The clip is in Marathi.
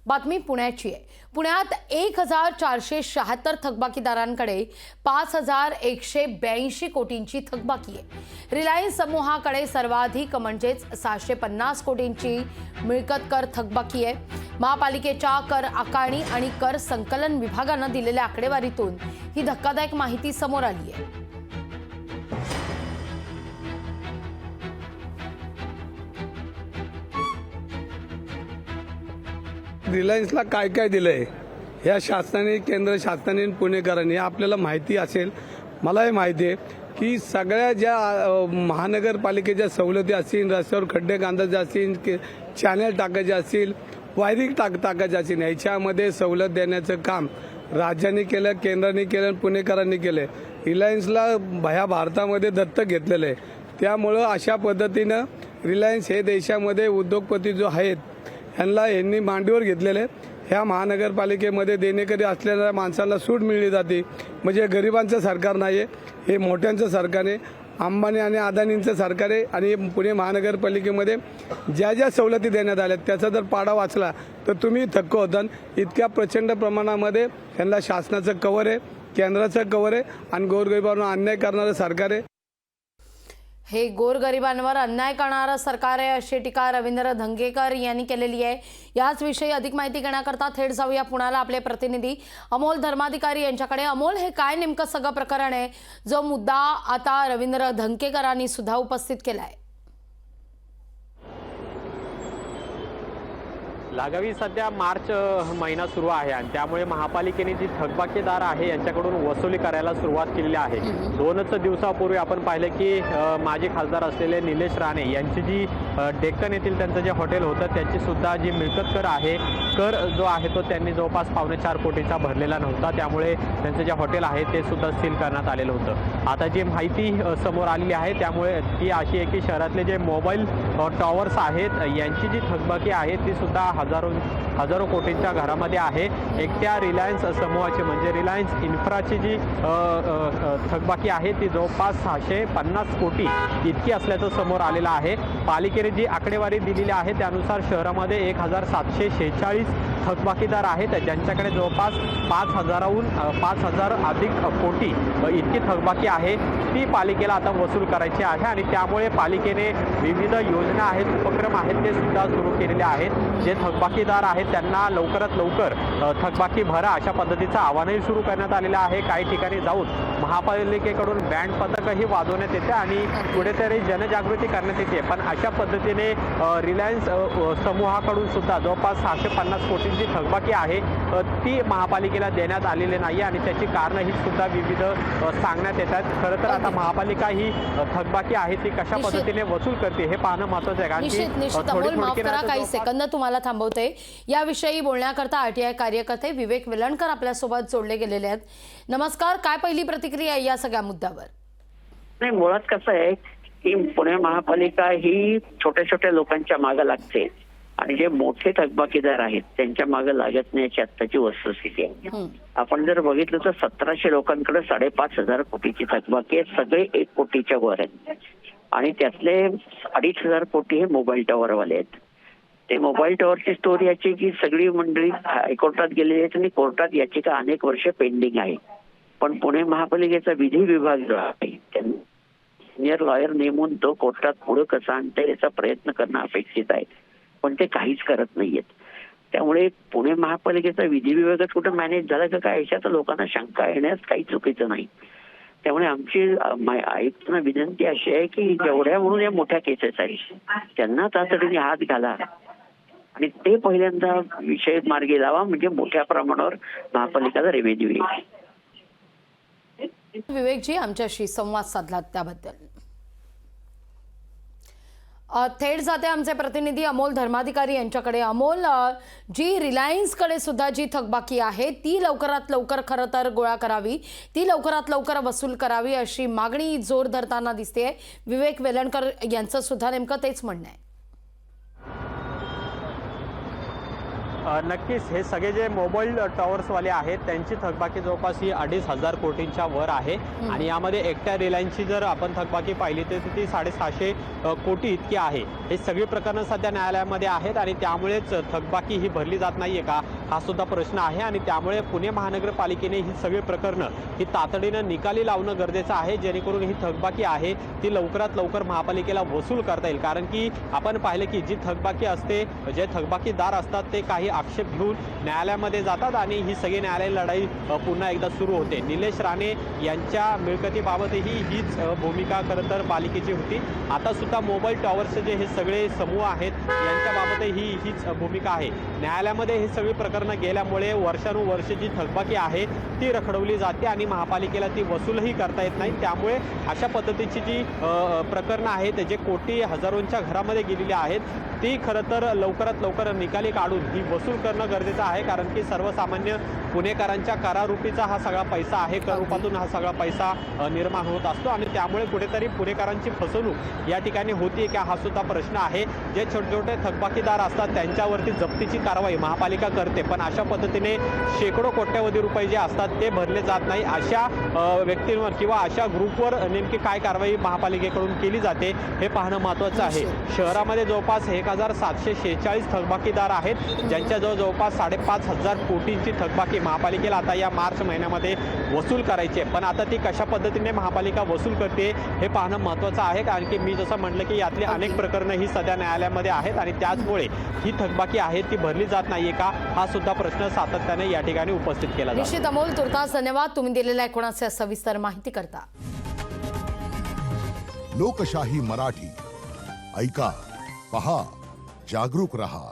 बातमी पुण्याची आहे। पुण्यात 1476 थकबाकीदारांकडे 5182 कोटींची थकबाकी आहे। रिलायन्स समूहाकडे सर्वाधिक म्हणजेच 650 कोटींची मिळकत कर थकबाकी आहे। महापालिकेच्या कर आकारणी आणि कर संकलन विभागाने दिलेल्या आकडेवारीतून ही धक्कादायक माहिती समोर आली आहे। रिलायन्सला काय काय दिलंय या शासनाने, केंद्र शासनाने, पुणेकरांनी आपल्याला माहिती असेल, मलाही माहिती आहे की सगळ्या ज्या महानगरपालिकेच्या सवलती असतील, रस्त्यावर खड्डे बांधायचे असतील, चॅनल टाकायचे असतील, वायरिंग टाकायचे असतील, याच्यामध्ये सवलत देण्याचं काम राज्याने केलं, केंद्राने केलं, पुणेकरांनी केलं। रिलायन्सला ह्या भारतामध्ये दत्तक घेतलेलं आहे। त्यामुळं अशा पद्धतीनं रिलायन्स हे देशामध्ये उद्योगपती जो आहेत यांनी मांडीवर घेतलेले। ह्या महानगरपालिकेमध्ये देणेकरी असलेल्या माणसांना सूट मिळली जाते। म्हणजे गरिबांचं सरकार नाही आहे, हे मोठ्यांचं सरकार आहे, अंबानी आणि अदानींचं सरकार आहे। आणि पुणे महानगरपालिकेमध्ये ज्या ज्या सवलती देण्यात आल्या त्याचा जर पाडा वाचला तर तुम्ही थक्क होताल। इतक्या प्रचंड प्रमाणामध्ये यांना शासनाचं कव्हर आहे, केंद्राचं कव्हर आहे आणि गोरगरिबांना अन्याय करणारं सरकार आहे। हे गोरगरिबांवर अन्याय करणारं सरकार आहे अशी टीका रवींद्र धंगेकर यांनी केलेली आहे। याच विषयी अधिक माहिती घेण्याकरता थेट जाऊया पुण्याला आपले प्रतिनिधी अमोल धर्माधिकारी यांच्याकडे। अमोल, हे काय नेमकं सगळं प्रकरण आहे जो मुद्दा आता रवींद्र धंगेकरांनी सुद्धा उपस्थित केला आहे? लागावी सध्या मार्च महिना सुरू आहे आणि त्यामुळे महापालिकेने जी थकबाकीदार आहे यांच्याकडून वसुली करायला सुरुवात केलेली आहे। 2च दिवसापूर्वी आपण पाहिले की माजी खासदार असलेले निलेश राणे यांची जी डेक्कन येथील त्यांचं जे हॉटेल होतं त्याची सुद्धा जी मिळकत कर आहे, कर जो आहे तो त्यांनी जवळपास 4.25 कोटीचा भरलेला नव्हता। त्यामुळे त्यांचं जे हॉटेल आहे ते सुद्धा सील करण्यात आलेलं होतं। आता जी माहिती समोर आलेली आहे त्यामुळे ती अशी आहे की शहरातले जे मोबाईल टॉवर्स आहेत यांची जी थकबाकी आहे ती सुद्धा हजारो कोटींच्या घरामध्ये आहे। एकट्या रिलायन्स समूहाची म्हणजे रिलायन्स इन्फ्राची जी थकबाकी आहे ती जवळपास 650 कोटी इतकी असल्याचं समोर आलेलं आहे। पालिकेने जी आकडेवारी दिलेली आहे त्यानुसार शहरामध्ये 1746 थकबाकीदार आहेत ज्यांच्याकडे जवळपास 5000 अधिक कोटी इतकी थकबाकी आहे। ती पालिकेला आता वसूल करायची आहे आणि त्यामुळे पालिकेने विविध योजना आहेत, उपक्रम आहेत ते सुद्धा सुरू केलेले आहेत। जे थकबाकीदार आहेत त्यांना लवकरात लवकर थकबाकी भरा अशा पद्धतीचं आवाहनही सुरू करण्यात आलेलं आहे। काही ठिकाणी जाऊन महापालिकेकडून बँड पथकही वाजवण्यात येते आणि कुठेतरी जनजागृती करण्यात येते। पण अशा पद्धतीने रिलायन्स समूहाकडून सुद्धा जवळपास 650 कोटींची थकबाकी आहे ती महापालिकेला देण्यात आलेली नाही आणि त्याची कारणं ही सुद्धा विविध सांगण्यात येतात। खरं तर आता महापालिका ही थकबाकी आहे ती कशा पद्धतीने वसूल करते हे पाहणं महत्त्वाचं आहे। कारण काही सेकंद तुम्हाला थांबवते। याविषयी बोलण्याकरता आरटीआय कार्यकर्ते विवेक वेलणकर आपल्यासोबत जोडले गेलेले आहेत। नमस्कार, काय पहिली प्रतिक्रिया या सगळ्या मुद्द्यावर? नाही, मुळात कसं आहे की पुणे महापालिका ही छोट्या छोट्या लोकांच्या मागे लागते आणि जे मोठे थकबाकीदार आहेत त्यांच्या मागे लागत नाही याची आत्ताची वस्तुस्थिती आहे। आपण जर बघितलं तर 1700 लोकांकडे 5,500 कोटीची थकबाकी आहे, सगळे 1 कोटीच्या वर आहेत आणि त्यातले 2,500 कोटी हे मोबाईल टॉवरवाले आहेत। ते मोबाईल टॉवरची स्टोरी याची की सगळी मंडळी हायकोर्टात गेलेली आहेत आणि कोर्टात याचिका अनेक वर्ष पेंडिंग आहे। पण पुणे महापालिकेचा विधी विभाग जो आहे त्यांनी सिनियर लॉयर नेमून तो कोर्टात पुढे कसा आणता याचा प्रयत्न करणं अपेक्षित आहे, पण ते काहीच करत नाहीयेत। त्यामुळे पुणे महापालिकेचा विधी विभागच कुठे मॅनेज झाला का काय याच्यात लोकांना शंका येण्यास काही चुकीचं नाही। त्यामुळे आमची आयुक्तांना विनंती अशी आहे की जेवढ्या म्हणून या मोठ्या केसेस आहेत त्यांना तातडीने हात घाला आणि ते पहिल्यांदा विषय मार्गी लावा, म्हणजे मोठ्या प्रमाणावर महापालिकेचा रेव्हेन्यू येईल। विवेकजी आमच्याशी संवाद साधला त्याबद्दल थेट जाते आमचे प्रतिनिधी अमोल धर्माधिकारी यांच्याकडे। अमोल, जी रिलायन्सकडे सुद्धा जी थकबाकी आहे ती लवकरात लवकर खरं तर गोळा करावी, ती लवकरात लवकर वसूल करावी अशी मागणी जोर धरताना दिसते। विवेक वेलणकर यांचं सुद्धा नेमकं तेच म्हणणं आहे। नक्कीच हे सगळे जे मोबाईल टॉवर्सवाले आहेत त्यांची थकबाकी जवळपास ही 2,500 कोटींच्या वर आहे आणि यामध्ये एकट्या रिलायन्सची जर आपण थकबाकी पाहिली तर ती 750 कोटी इतकी आहे। हे सगळी प्रकरणं सध्या न्यायालयामध्ये आहेत आणि त्यामुळेच थकबाकी ही भरली जात नाहीये का हा सुद्धा प्रश्न आहे आणि त्यामुळे पुणे महानगरपालिकेने ही सगळी प्रकरणं ही तातडीनं निकाली लावणं गरजेचं आहे, जेणेकरून ही थकबाकी आहे ती लवकरात लवकर महापालिकेला वसूल करता येईल। कारण की आपण पाहिलं की जी थकबाकी असते, जे थकबाकीदार असतात ते काही आक्षेप घेऊन न्यायालयामध्ये जातात आणि ही सगळी न्यायालयीन लढाई पुन्हा एकदा सुरू होते। निलेश राणे यांच्या मिळकतीबाबतही हीच भूमिका खरं तर पालिकेची होती। आता सुद्धा मोबाईल टॉवरचे जे हे सगळे समूह आहेत यांच्याबाबतही हीच भूमिका आहे। न्यायालयामध्ये ही सगळी प्रकरणं गेल्यामुळे वर्षानुवर्ष जी थकबाकी आहे ती रखडवली जाते आणि महापालिकेला ती वसूलही करता येत नाही। त्यामुळे अशा पद्धतीची जी प्रकरणं आहेत जे कोटी हजारोंच्या घरामध्ये गेलेली आहेत ती खरं तर लवकरात लवकर निकाली काढून ही वसूल करणं गरजेचं आहे। कारण की सर्वसामान्य पुणेकरांच्या करारूपीचा हा सगळा पैसा आहे, कररूपातून हा सगळा पैसा निर्माण होत असतो आणि त्यामुळे कुठेतरी पुणेकरांची फसवणूक या ठिकाणी होती का हा सुद्धा प्रश्न आहे। जे छोटे छोटे थकबाकीदार असतात त्यांच्यावरती जप्तीची कारवाई महापालिका करते, पण अशा पद्धतीने शेकडो कोट्यवधी रुपये जे असतात ते भरले जात नाही। अशा व्यक्तींवर किंवा अशा ग्रुपवर नेमकी काय कारवाई महापालिकेकडून केली जाते हे पाहणं महत्त्वाचं आहे। शहरामध्ये जवळपास 1746 थकबाकीदार आहेत, ज्यांच्याजवळ जवळपास 5,500 कोटींची थकबाकी महापालिकेला आता या मार्च महिन्यामध्ये वसूल करायची आहे। पण आता ती कशा पद्धतीने महापालिका वसूल करते हे पाहणं महत्त्वाचं आहे, कारण की मी जसं म्हटलं की यातली अनेक प्रकरणं ही सध्या न्यायालयामध्ये आहेत आणि त्याचमुळे ही थकबाकी आहे ती भरली जात नाहीये का हा सुद्धा प्रश्न सातत्याने या ठिकाणी उपस्थित केला जातो। निश्चित अमोल, तुर्तास धन्यवाद तुम्ही दिलेल्या एकूणाच्या सविस्तर माहिती करता। लोकशाही मराठी ऐका, पहा, जागरूक रहा।